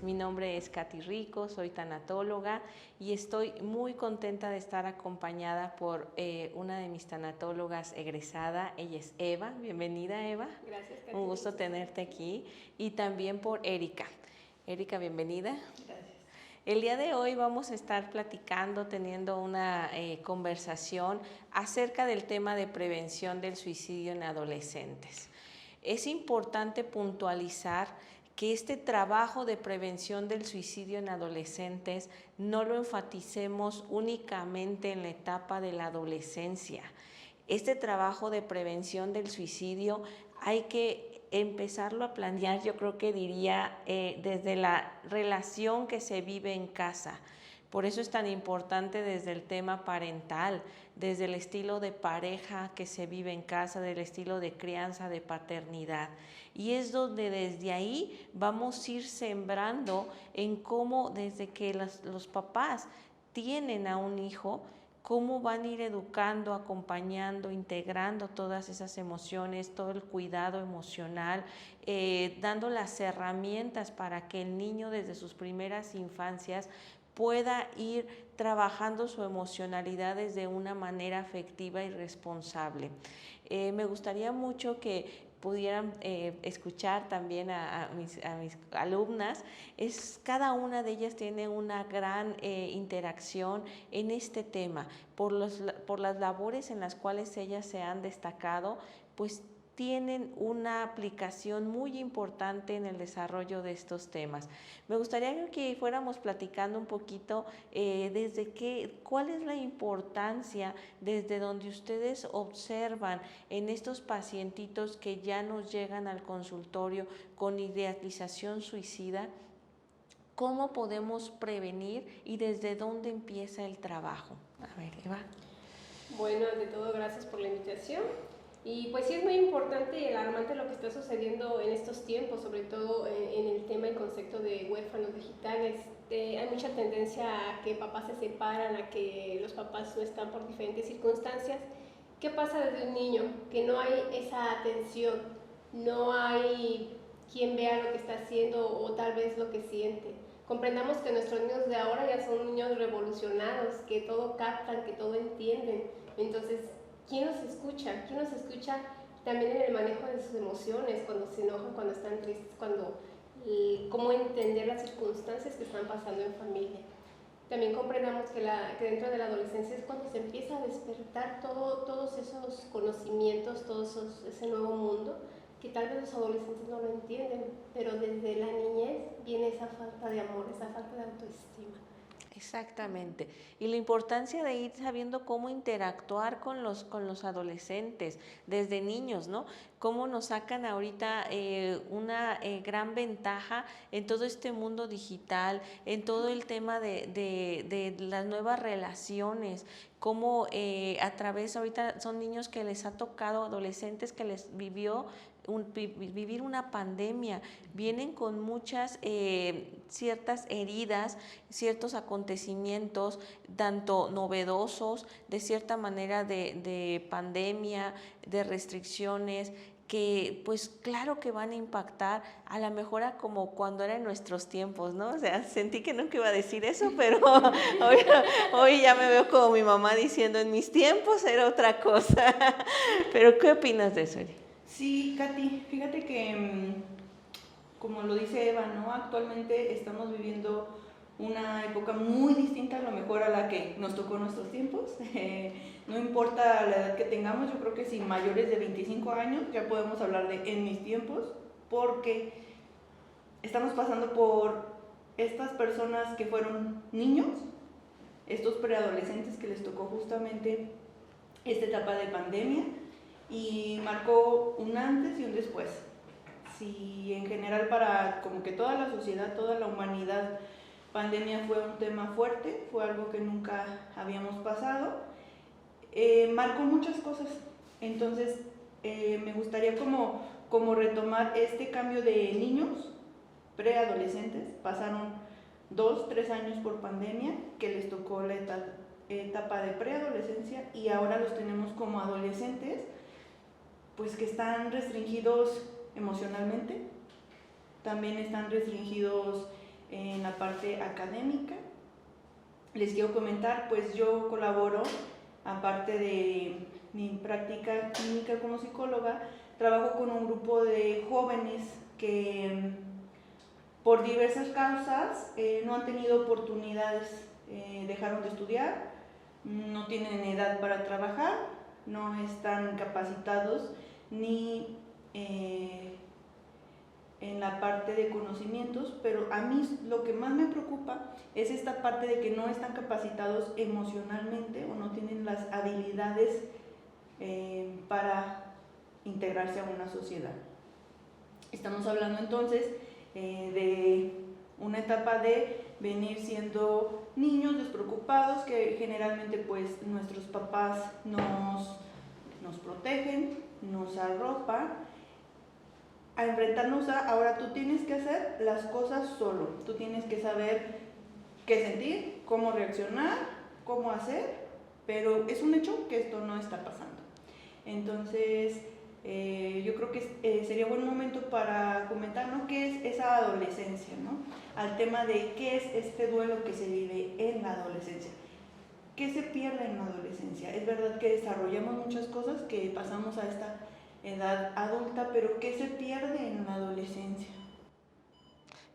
Mi nombre es Katy Rico, soy tanatóloga y estoy muy contenta de estar acompañada por una de mis tanatólogas egresada. Ella es Eva. Bienvenida, Eva. Gracias, Katy. Un gusto tenerte aquí. Y también por Erika. Erika, bienvenida. Gracias. El día de hoy vamos a estar platicando, teniendo una conversación acerca del tema de prevención del suicidio en adolescentes. Es importante puntualizar que este trabajo de prevención del suicidio en adolescentes no lo enfaticemos únicamente en la etapa de la adolescencia. Este trabajo de prevención del suicidio hay que empezarlo a planear, yo creo que diría, desde la relación que se vive en casa. Por eso es tan importante desde el tema parental, desde el estilo de pareja que se vive en casa, del estilo de crianza, de paternidad. Y es donde desde ahí vamos a ir sembrando en cómo desde que los papás tienen a un hijo, cómo van a ir educando, acompañando, integrando todas esas emociones, todo el cuidado emocional, dando las herramientas para que el niño desde sus primeras infancias pueda ir trabajando su emocionalidad desde una manera afectiva y responsable. Me gustaría mucho que pudieran escuchar también a mis alumnas. Cada una de ellas tiene una gran interacción en este tema, por las labores en las cuales ellas se han destacado, pues tienen una aplicación muy importante en el desarrollo de estos temas. Me gustaría que fuéramos platicando un poquito cuál es la importancia desde donde ustedes observan en estos pacientitos que ya nos llegan al consultorio con idealización suicida, cómo podemos prevenir y desde dónde empieza el trabajo. A ver, Eva. Bueno, ante todo, gracias por la invitación. Y pues sí es muy importante y alarmante lo que está sucediendo en estos tiempos, sobre todo en el tema y concepto de huérfanos digitales. Hay mucha tendencia a que papás se separan, a que los papás no están por diferentes circunstancias. ¿Qué pasa desde un niño? Que no hay esa atención, no hay quien vea lo que está haciendo o tal vez lo que siente. Comprendamos que nuestros niños de ahora ya son niños revolucionados, que todo captan, que todo entienden. Entonces, ¿quién los escucha? ¿Quién los escucha también en el manejo de sus emociones, cuando se enojan, cuando están tristes, cómo entender las circunstancias que están pasando en familia? También comprendamos que dentro de la adolescencia es cuando se empieza a despertar todos esos conocimientos, ese nuevo mundo, que tal vez los adolescentes no lo entienden, pero desde la niñez viene esa falta de amor, esa falta de autoestima. Exactamente. Y la importancia de ir sabiendo cómo interactuar con los adolescentes desde niños, ¿no? Cómo nos sacan ahorita una gran ventaja en todo este mundo digital, en todo el tema de las nuevas relaciones, cómo a través, ahorita son niños que les ha tocado, adolescentes que les vivir una pandemia, vienen con muchas ciertas heridas, ciertos acontecimientos, tanto novedosos, de cierta manera de pandemia, de restricciones, que pues claro que van a impactar a la mejora como cuando era en nuestros tiempos, ¿no? O sea, sentí que nunca iba a decir eso, pero hoy ya me veo como mi mamá diciendo, en mis tiempos era otra cosa. Pero ¿qué opinas de eso, Eri? Sí, Katy, fíjate que, como lo dice Eva, ¿no? Actualmente estamos viviendo una época muy distinta a lo mejor a la que nos tocó en nuestros tiempos. No importa la edad que tengamos, yo creo que sin mayores de 25 años ya podemos hablar de en mis tiempos, porque estamos pasando por estas personas que fueron niños, estos preadolescentes que les tocó justamente esta etapa de pandemia, y marcó un antes y un después. Si en general para como que toda la sociedad, toda la humanidad, pandemia fue un tema fuerte, fue algo que nunca habíamos pasado, marcó muchas cosas. Entonces me gustaría como retomar este cambio de niños, preadolescentes, pasaron 2-3 años por pandemia, que les tocó la etapa de preadolescencia, y ahora los tenemos como adolescentes, pues que están restringidos emocionalmente, también están restringidos en la parte académica. Les quiero comentar, pues yo colaboro, aparte de mi práctica clínica como psicóloga, trabajo con un grupo de jóvenes que por diversas causas no han tenido oportunidades, dejaron de estudiar, no tienen edad para trabajar, no están capacitados ni en la parte de conocimientos, pero a mí lo que más me preocupa es esta parte de que no están capacitados emocionalmente o no tienen las habilidades para integrarse a una sociedad. Estamos hablando entonces de una etapa de venir siendo niños despreocupados, que generalmente pues nuestros papás nos protegen, nos arropan, a enfrentarnos a ahora tú tienes que hacer las cosas solo, tú tienes que saber qué sentir, cómo reaccionar, cómo hacer, pero es un hecho que esto no está pasando. Entonces, yo creo que sería buen momento para comentar, ¿no?, qué es esa adolescencia, ¿no?, al tema de qué es este duelo que se vive en la adolescencia. ¿Qué se pierde en la adolescencia? Es verdad que desarrollamos muchas cosas, que pasamos a esta edad adulta, pero ¿qué se pierde en la adolescencia?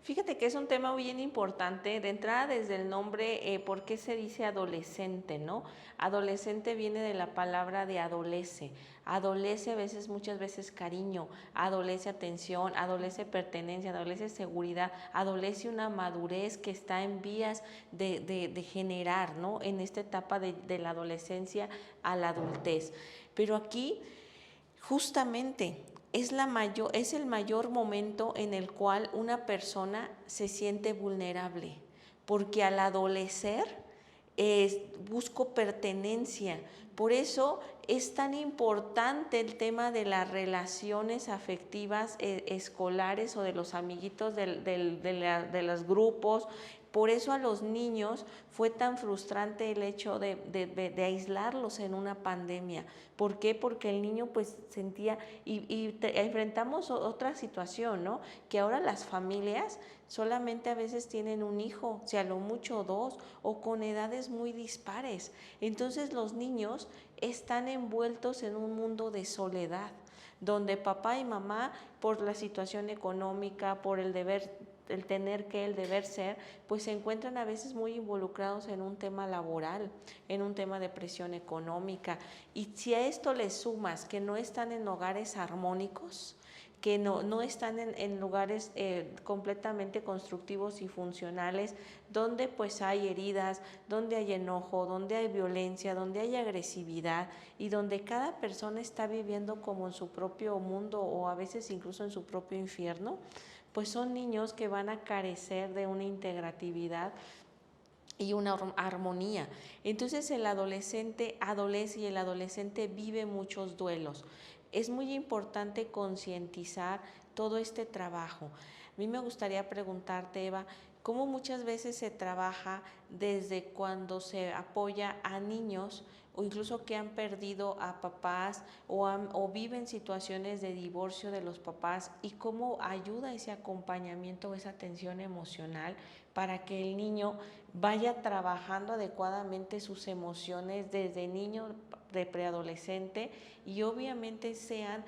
Fíjate que es un tema bien importante. De entrada, desde el nombre, ¿por qué se dice adolescente, no? Adolescente viene de la palabra de adolece. Adolece a veces, muchas veces cariño, adolece atención, adolece pertenencia, adolece seguridad, adolece una madurez que está en vías de generar, ¿no?, en esta etapa de la adolescencia a la adultez. Pero aquí, justamente, es el mayor momento en el cual una persona se siente vulnerable, porque al adolecer busco pertenencia. Por eso es tan importante el tema de las relaciones afectivas escolares o de los amiguitos de los grupos. Por eso a los niños fue tan frustrante el hecho de aislarlos en una pandemia. ¿Por qué? Porque el niño pues sentía, enfrentamos otra situación, ¿no?, que ahora las familias solamente a veces tienen un hijo, si a lo mucho dos, o con edades muy dispares. Entonces los niños están envueltos en un mundo de soledad, donde papá y mamá, por la situación económica, por el deber ser, pues se encuentran a veces muy involucrados en un tema laboral, en un tema de presión económica. Y si a esto le sumas que no están en hogares armónicos, que no están en lugares completamente constructivos y funcionales, donde pues hay heridas, donde hay enojo, donde hay violencia, donde hay agresividad y donde cada persona está viviendo como en su propio mundo o a veces incluso en su propio infierno, pues son niños que van a carecer de una integratividad y una armonía. Entonces el adolescente adolece y el adolescente vive muchos duelos. Es muy importante concientizar todo este trabajo. A mí me gustaría preguntarte, Eva, ¿cómo muchas veces se trabaja desde cuando se apoya a niños o incluso que han perdido a papás o viven situaciones de divorcio de los papás, y cómo ayuda ese acompañamiento o esa atención emocional para que el niño vaya trabajando adecuadamente sus emociones desde niño, de preadolescente, y obviamente sean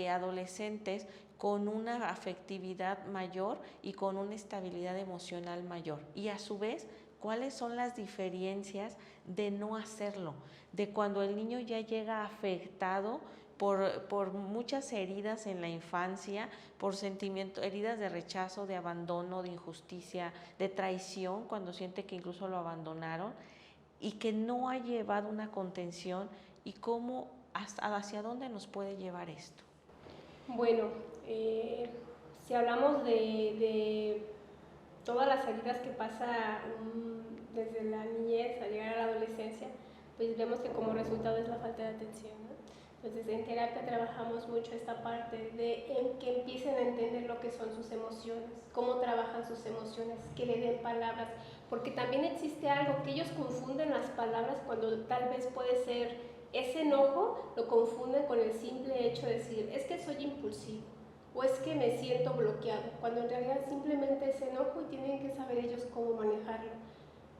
adolescentes con una afectividad mayor y con una estabilidad emocional mayor? Y a su vez, ¿cuáles son las diferencias de no hacerlo? De cuando el niño ya llega afectado por muchas heridas en la infancia, por heridas de rechazo, de abandono, de injusticia, de traición, cuando siente que incluso lo abandonaron, y que no ha llevado una contención, y cómo, hacia dónde nos puede llevar esto. Bueno, si hablamos de todas las heridas que pasa desde la niñez a llegar a la adolescencia, pues vemos que como resultado es la falta de atención, ¿no? Entonces en terapia trabajamos mucho esta parte de que empiecen a entender lo que son sus emociones, cómo trabajan sus emociones, que le den palabras, porque también existe algo que ellos confunden las palabras cuando tal vez puede ser ese enojo, lo confunden con el simple hecho de decir, es que soy impulsivo, o es que me siento bloqueado, cuando en realidad simplemente es enojo y tienen que saber ellos cómo manejarlo.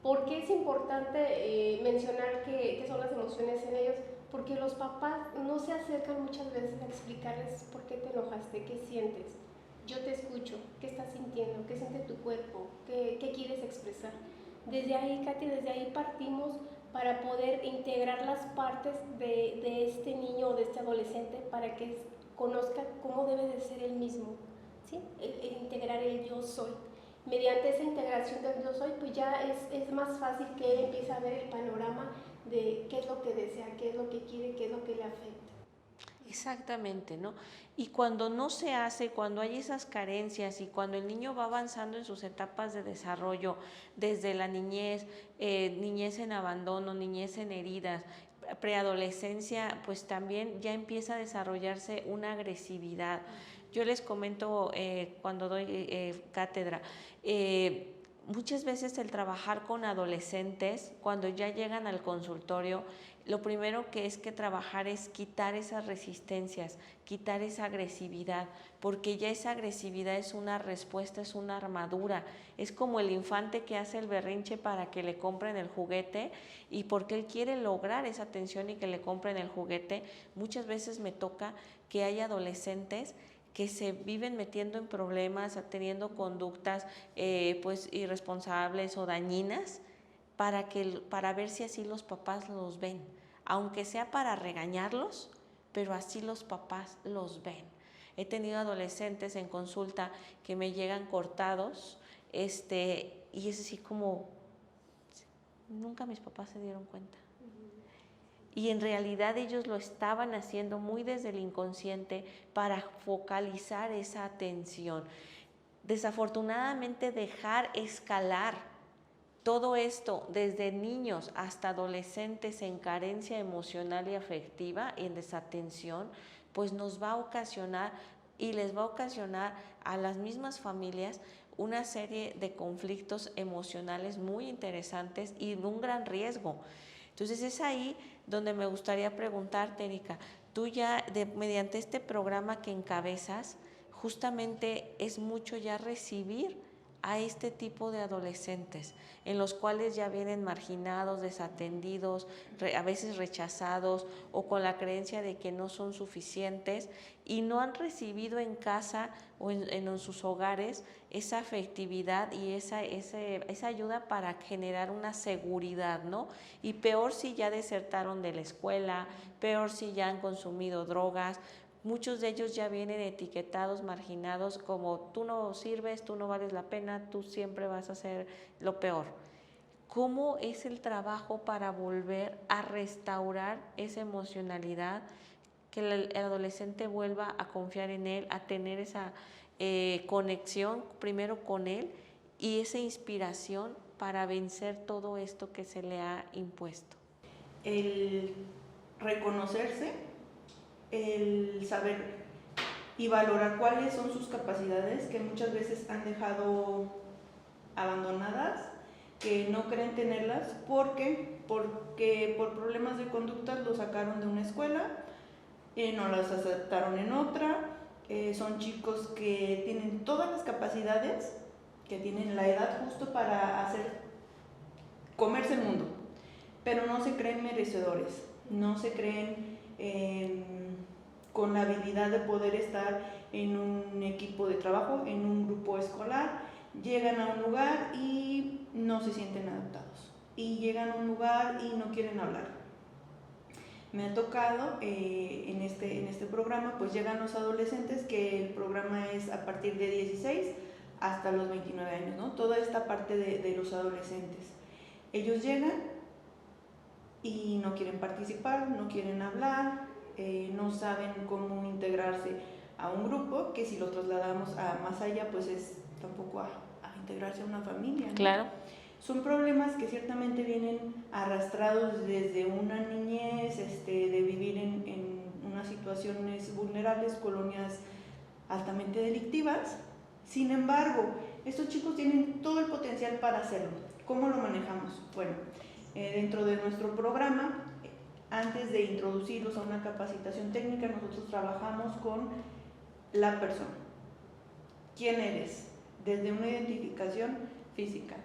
¿Por qué es importante mencionar qué son las emociones en ellos? Porque los papás no se acercan muchas veces a explicarles por qué te enojaste, qué sientes. Yo te escucho, qué estás sintiendo, qué siente tu cuerpo, qué quieres expresar. Desde ahí, Katy, desde ahí partimos para poder integrar las partes de este niño o de este adolescente para que conozca cómo debe de ser él mismo, ¿sí? El integrar el yo soy. Mediante esa integración del yo soy, pues ya es más fácil que él empiece a ver el panorama de qué es lo que desea, qué es lo que quiere, qué es lo que le afecta. Exactamente, ¿no? Y cuando no se hace, cuando hay esas carencias y cuando el niño va avanzando en sus etapas de desarrollo, desde la niñez, niñez en abandono, niñez en heridas, preadolescencia, pues también ya empieza a desarrollarse una agresividad. Yo les comento cuando doy cátedra, muchas veces el trabajar con adolescentes, cuando ya llegan al consultorio, lo primero que es que trabajar es quitar esas resistencias, quitar esa agresividad, porque ya esa agresividad es una respuesta, es una armadura, es como el infante que hace el berrinche para que le compren el juguete y porque él quiere lograr esa atención y que le compren el juguete. Muchas veces me toca que hay adolescentes que se viven metiendo en problemas, teniendo conductas pues irresponsables o dañinas para ver si así los papás los ven, aunque sea para regañarlos, pero así los papás los ven. He tenido adolescentes en consulta que me llegan cortados, y es así como, nunca mis papás se dieron cuenta. Y en realidad ellos lo estaban haciendo muy desde el inconsciente para focalizar esa atención. Desafortunadamente dejar escalar todo esto desde niños hasta adolescentes en carencia emocional y afectiva y en desatención, pues nos va a ocasionar y les va a ocasionar a las mismas familias una serie de conflictos emocionales muy interesantes y de un gran riesgo. Entonces es ahí donde me gustaría preguntarte, Erika, tú ya mediante este programa que encabezas, justamente es mucho ya recibir a este tipo de adolescentes, en los cuales ya vienen marginados, desatendidos, a veces rechazados o con la creencia de que no son suficientes y no han recibido en casa o en sus hogares esa afectividad y esa ayuda para generar una seguridad, ¿no? Y peor si ya desertaron de la escuela, peor si ya han consumido drogas. Muchos de ellos ya vienen etiquetados, marginados, como tú no sirves, tú no vales la pena, tú siempre vas a ser lo peor. ¿Cómo es el trabajo para volver a restaurar esa emocionalidad, que el adolescente vuelva a confiar en él, a tener esa conexión primero con él y esa inspiración para vencer todo esto que se le ha impuesto? El reconocerse, el saber y valorar cuáles son sus capacidades que muchas veces han dejado abandonadas, que no creen tenerlas porque por problemas de conductas los sacaron de una escuela, no las aceptaron en otra, son chicos que tienen todas las capacidades, que tienen la edad justo para comerse el mundo, pero no se creen merecedores, no se creen con la habilidad de poder estar en un equipo de trabajo, en un grupo escolar. Llegan a un lugar y no se sienten adaptados, y llegan a un lugar y no quieren hablar. Me ha tocado en este programa, pues llegan los adolescentes, que el programa es a partir de 16 hasta los 29 años, ¿no? Toda esta parte de los adolescentes. Ellos llegan y no quieren participar, no quieren hablar, no saben cómo integrarse a un grupo, que si lo trasladamos a más allá, pues es tampoco a integrarse a una familia, ¿no? Claro. Son problemas que ciertamente vienen arrastrados desde una niñez, de vivir en unas situaciones vulnerables, colonias altamente delictivas. Sin embargo, estos chicos tienen todo el potencial para hacerlo. ¿Cómo lo manejamos? Bueno, dentro de nuestro programa, antes de introducirlos a una capacitación técnica, nosotros trabajamos con la persona. quién eres, desde una identificación física.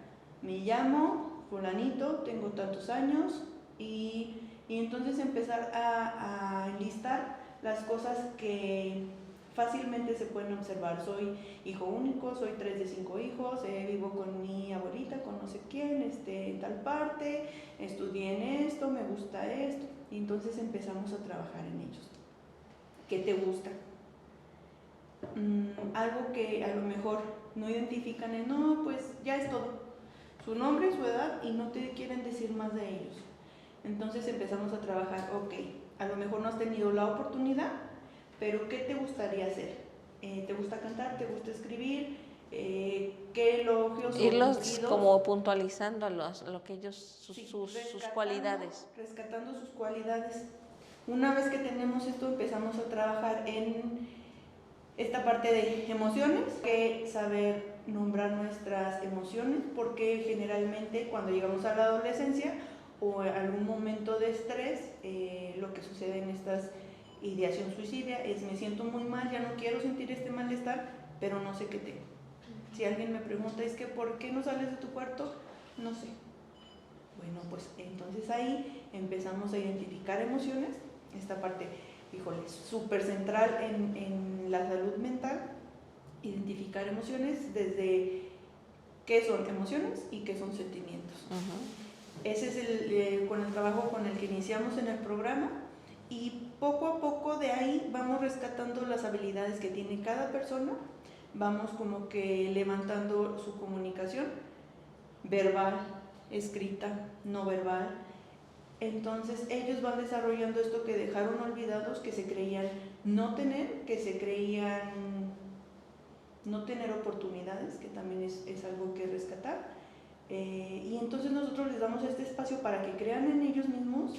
Me llamo fulanito, tengo tantos años y entonces empezar a enlistar las cosas que fácilmente se pueden observar. Soy hijo único, soy 3 de 5 hijos, vivo con mi abuelita, con no sé quién, en tal parte, estudié en esto, me gusta esto, y entonces empezamos a trabajar en ellos. ¿Qué te gusta? Algo que a lo mejor no identifican no, pues ya es todo, su nombre, su edad, y no te quieren decir más de ellos. Entonces empezamos a trabajar, ok, a lo mejor no has tenido la oportunidad, pero ¿qué te gustaría hacer? ¿Te gusta cantar? ¿Te gusta escribir? ¿Qué elogios? Irlos como puntualizando lo que ellos, sus cualidades. Rescatando sus cualidades. Una vez que tenemos esto, empezamos a trabajar en esta parte de emociones, que saber nombrar nuestras emociones, porque generalmente cuando llegamos a la adolescencia o algún momento de estrés, lo que sucede en estas ideación suicida es me siento muy mal, ya no quiero sentir este malestar, pero no sé qué tengo. Si alguien me pregunta, es que ¿por qué no sales de tu cuarto? No sé. Bueno, pues entonces ahí empezamos a identificar emociones, esta parte, híjole, súper central en la salud mental, identificar emociones desde qué son emociones y qué son sentimientos. Ese es con el trabajo con el que iniciamos en el programa, y poco a poco de ahí vamos rescatando las habilidades que tiene cada persona, vamos como que levantando su comunicación verbal, escrita, no verbal. Entonces ellos van desarrollando esto que dejaron olvidados, que se creían no tener, que se creían no tener oportunidades, que también es algo que rescatar. Y entonces nosotros les damos este espacio para que crean en ellos mismos,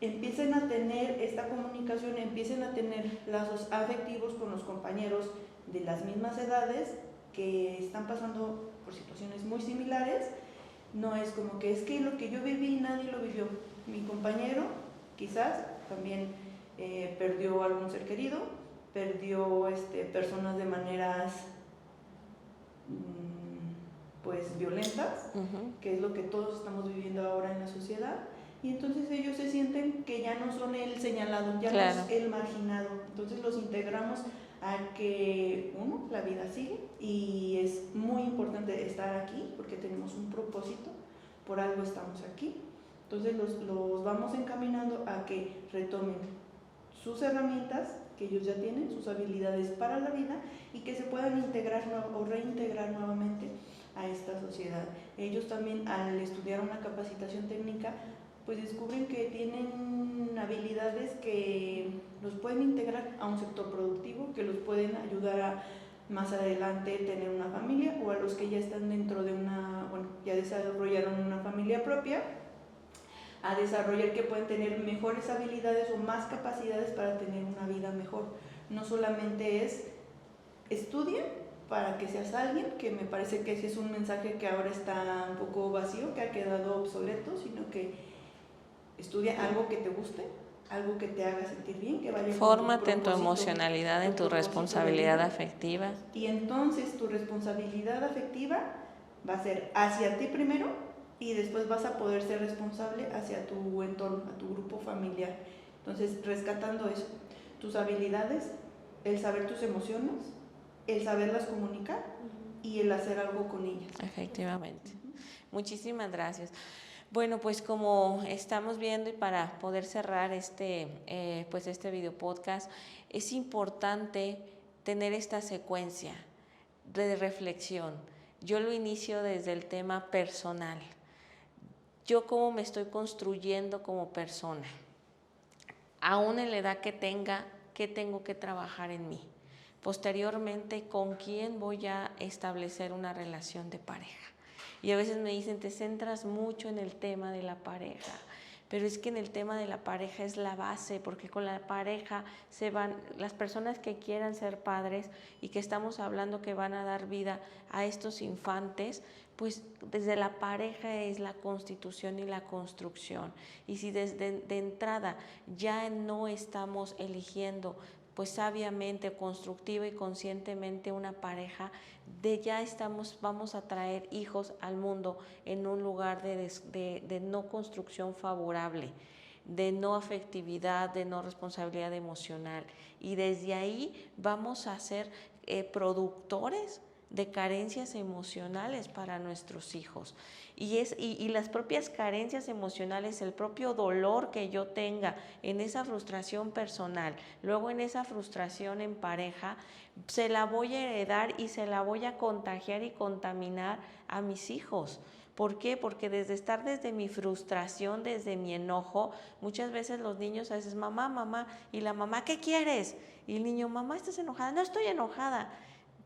empiecen a tener esta comunicación, empiecen a tener lazos afectivos con los compañeros de las mismas edades que están pasando por situaciones muy similares. No es como que es que lo que yo viví nadie lo vivió. Mi compañero quizás también perdió algún ser querido, perdió personas de maneras pues violentas, que es lo que todos estamos viviendo ahora en la sociedad. Y entonces ellos se sienten que ya no son el señalado, ya no es el marginado. Entonces los integramos a que, uno, la vida sigue, y es muy importante estar aquí porque tenemos un propósito, por algo estamos aquí. Entonces los vamos encaminando a que retomen sus herramientas que ellos ya tienen, sus habilidades para la vida, y que se puedan integrar o reintegrar nuevamente a esta sociedad. Ellos también, al estudiar una capacitación técnica, pues descubren que tienen habilidades que los pueden integrar a un sector productivo, que los pueden ayudar a más adelante tener una familia, o a los que ya están dentro de ya desarrollaron una familia propia, a desarrollar que pueden tener mejores habilidades o más capacidades para tener una vida mejor. No solamente es estudia para que seas alguien, que me parece que ese es un mensaje que ahora está un poco vacío, que ha quedado obsoleto, sino que estudia algo que te guste, algo que te haga sentir bien, que vaya. Fórmate en tu emocionalidad, en tu responsabilidad afectiva. Y entonces tu responsabilidad afectiva va a ser hacia ti primero, y después vas a poder ser responsable hacia tu entorno, a tu grupo familiar. Entonces, rescatando eso, tus habilidades, el saber tus emociones, el saberlas comunicar y el hacer algo con ellas. Efectivamente. Muchísimas gracias. Bueno, pues como estamos viendo, y para poder cerrar este video podcast, es importante tener esta secuencia de reflexión. Yo lo inicio desde el tema personal. Yo cómo me estoy construyendo como persona, aún en la edad que tenga, qué tengo que trabajar en mí. Posteriormente, con quién voy a establecer una relación de pareja. Y a veces me dicen, te centras mucho en el tema de la pareja, pero es que en el tema de la pareja es la base, porque con la pareja se van las personas que quieran ser padres y que estamos hablando que van a dar vida a estos infantes, pues desde la pareja es la constitución y la construcción. Y si desde de entrada ya no estamos eligiendo pues sabiamente, constructiva y conscientemente una pareja, vamos a traer hijos al mundo en un lugar de no construcción favorable, de no afectividad, de no responsabilidad emocional. Y desde ahí vamos a ser productores de carencias emocionales para nuestros hijos. Y las propias carencias emocionales, el propio dolor que yo tenga en esa frustración personal, luego en esa frustración en pareja, se la voy a heredar y se la voy a contagiar y contaminar a mis hijos. ¿Por qué? Porque desde mi frustración, desde mi enojo, muchas veces los niños a veces, mamá, mamá, y la mamá, ¿qué quieres? Y el niño, mamá, ¿estás enojada? No estoy enojada.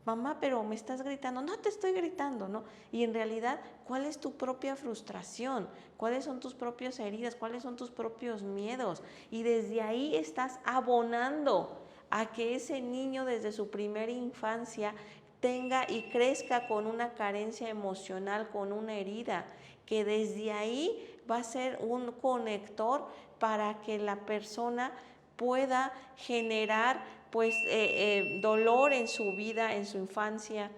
Mamá, pero me estás gritando. No te estoy gritando, ¿no? Y en realidad, ¿cuál es tu propia frustración? ¿Cuáles son tus propias heridas? ¿Cuáles son tus propios miedos? Y desde ahí estás abonando a que ese niño desde su primera infancia tenga y crezca con una carencia emocional, con una herida, que desde ahí va a ser un conector para que la persona pueda generar dolor en su vida, en su infancia,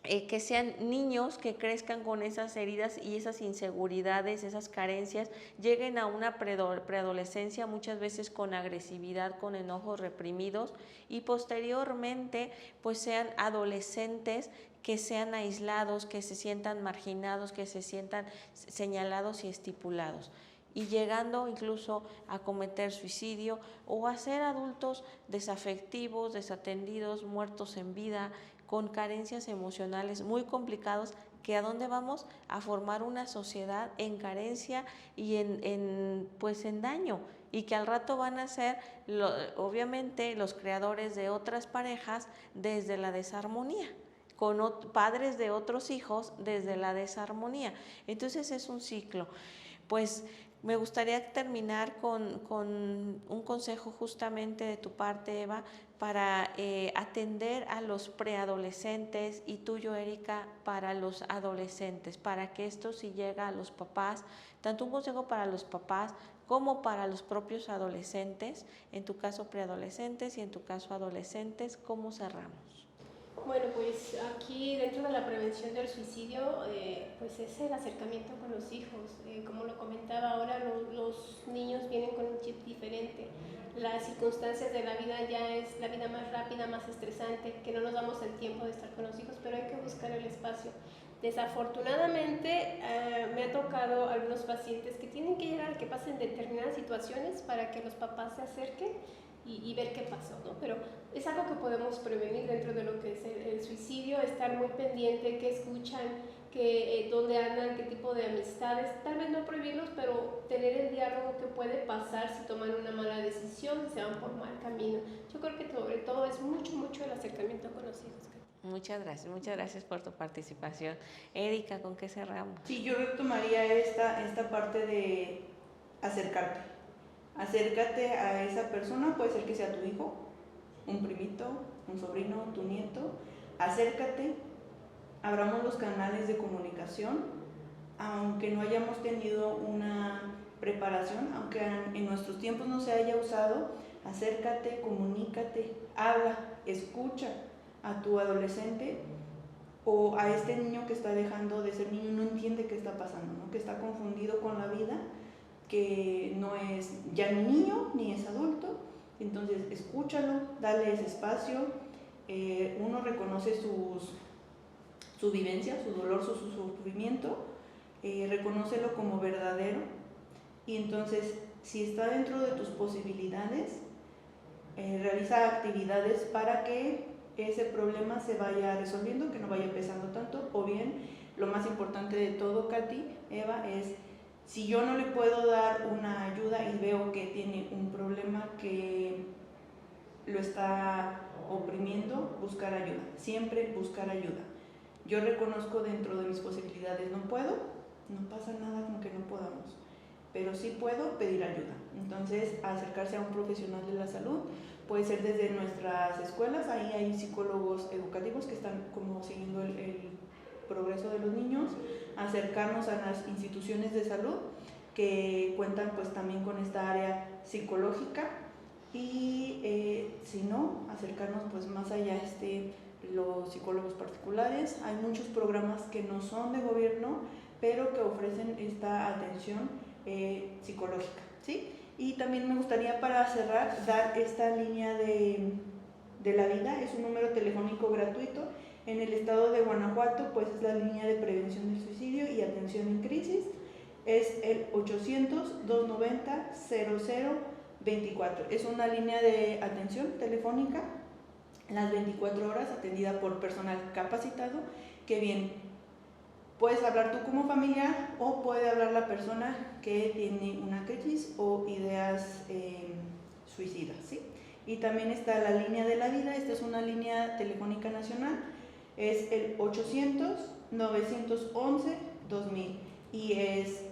que sean niños que crezcan con esas heridas y esas inseguridades, esas carencias, lleguen a una preadolescencia muchas veces con agresividad, con enojos reprimidos y posteriormente pues sean adolescentes que sean aislados, que se sientan marginados, que se sientan señalados y estipulados, y llegando incluso a cometer suicidio o a ser adultos desafectivos, desatendidos, muertos en vida, con carencias emocionales muy complicados, que a dónde vamos a formar una sociedad en carencia y en daño, y que al rato van a ser obviamente los creadores de otras parejas desde la desarmonía, con padres de otros hijos desde la desarmonía. Entonces es un ciclo. Pues me gustaría terminar con un consejo justamente de tu parte, Eva, para atender a los preadolescentes y tuyo, Erika, para los adolescentes, para que esto si llega a los papás, tanto un consejo para los papás como para los propios adolescentes, en tu caso preadolescentes y en tu caso adolescentes. ¿Cómo cerramos? Bueno, pues aquí dentro de la prevención del suicidio, pues es el acercamiento con los hijos. Como lo comentaba ahora, los niños vienen con un chip diferente. Las circunstancias de la vida ya es la vida más rápida, más estresante, que no nos damos el tiempo de estar con los hijos, pero hay que buscar el espacio. Desafortunadamente me ha tocado algunos pacientes que tienen que llegar a que pasen determinadas situaciones para que los papás se acerquen y ver qué pasó, ¿no? Pero es algo que podemos prevenir dentro de lo que es el suicidio, estar muy pendiente, qué escuchan, dónde andan, qué tipo de amistades, tal vez no prohibirlos, pero tener el diálogo que puede pasar si toman una mala decisión, si se van por mal camino. Yo creo que sobre todo es mucho el acercamiento con los hijos. Muchas gracias por tu participación. Erika, ¿con qué cerramos? Sí, yo retomaría esta parte de acercarte. Acércate a esa persona, puede ser que sea tu hijo, un primito, un sobrino, tu nieto. Acércate, abramos los canales de comunicación, aunque no hayamos tenido una preparación, aunque en nuestros tiempos no se haya usado, acércate, comunícate, habla, escucha a tu adolescente o a este niño que está dejando de ser niño, no entiende qué está pasando, ¿no? Que está confundido con la vida, que no es ya ni niño ni es adulto. Entonces escúchalo, dale ese espacio. Uno reconoce su vivencia, su dolor, su sufrimiento, reconócelo como verdadero, y entonces si está dentro de tus posibilidades, realiza actividades para que ese problema se vaya resolviendo, que no vaya pesando tanto. O bien, lo más importante de todo, Katy, Eva, es si yo no le puedo dar una ayuda y veo que tiene un problema que lo está oprimiendo, buscar ayuda, siempre buscar ayuda. Yo reconozco dentro de mis posibilidades, no puedo, no pasa nada con que no podamos, pero sí puedo pedir ayuda. Entonces, acercarse a un profesional de la salud, puede ser desde nuestras escuelas, ahí hay psicólogos educativos que están como siguiendo el progreso de los niños, acercarnos a las instituciones de salud que cuentan pues también con esta área psicológica, y si no, acercarnos pues más allá, los psicólogos particulares. Hay muchos programas que no son de gobierno, pero que ofrecen esta atención psicológica, ¿sí? Y también me gustaría, para cerrar, dar esta línea de la vida. Es un número telefónico gratuito. En el estado de Guanajuato, pues es la línea de prevención del suicidio y atención en crisis. Es el 800-290-0024. Es una línea de atención telefónica las 24 horas, atendida por personal capacitado, que bien, puedes hablar tú como familiar o puede hablar la persona que tiene una crisis o ideas suicidas, ¿sí? Y también está la línea de la vida. Esta es una línea telefónica nacional, es el 800-911-2000 y es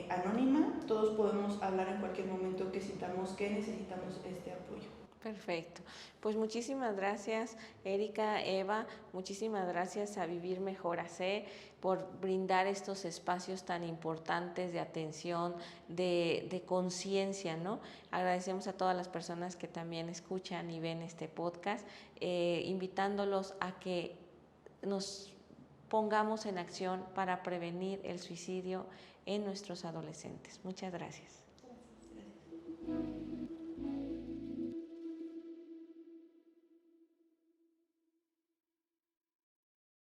anónima. Todos podemos hablar en cualquier momento que sintamos que necesitamos este apoyo. Perfecto. Pues muchísimas gracias, Erika, Eva, muchísimas gracias a Vivir Mejor AC por brindar estos espacios tan importantes de atención, de conciencia, ¿no? Agradecemos a todas las personas que también escuchan y ven este podcast, invitándolos a que nos pongamos en acción para prevenir el suicidio en nuestros adolescentes. Muchas gracias. Gracias.